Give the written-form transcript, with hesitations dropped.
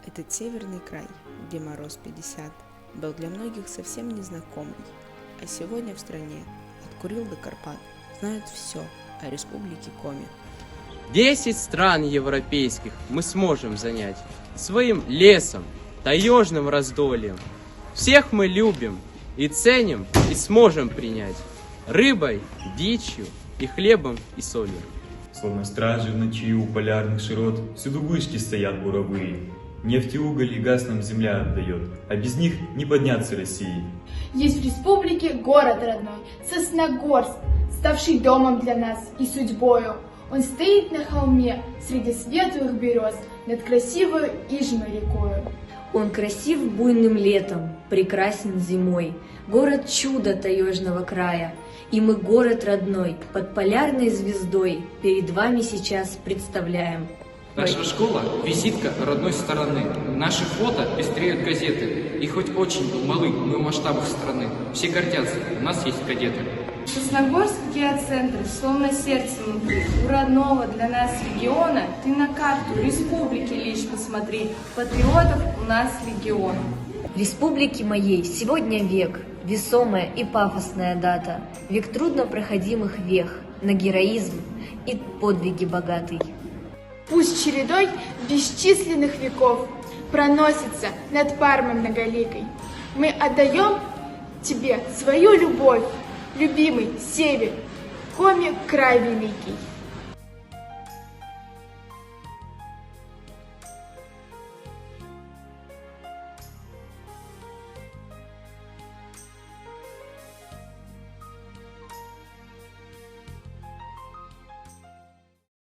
Этот северный край, где мороз 50, был для многих совсем незнакомый, а сегодня в стране от Курил до Карпат знают все о республике Коми. 10 стран европейских мы сможем занять своим лесом, таежным раздольем. Всех мы любим и ценим, и сможем принять рыбой, дичью и хлебом и солью. Словно стражи в ночи у полярных широт, всюду вышки стоят буровые. Нефть и уголь и газ нам земля отдает, а без них не подняться России. Есть в республике город родной, Сосногорск, ставший домом для нас и судьбою. Он стоит на холме среди светлых берез над красивой Ижной рекою. Он красив буйным летом, прекрасен зимой, город чудо таежного края. И мы город родной под полярной звездой перед вами сейчас представляем. Наша школа – визитка родной стороны. Наши фото пестреют газеты. И хоть очень малы мы в масштабах страны, все гордятся, у нас есть кадеты. Сосногорск геоцентр, словно сердце внутри. У родного для нас региона ты на карту республики лишь посмотри. Патриотов у нас легион. В республике моей сегодня век, весомая и пафосная дата, век труднопроходимых вех, на героизм и подвиги богатый. Пусть чередой бесчисленных веков проносится над Пармой многоликой. Мы отдаем тебе свою любовь, любимый север, Коми край великий.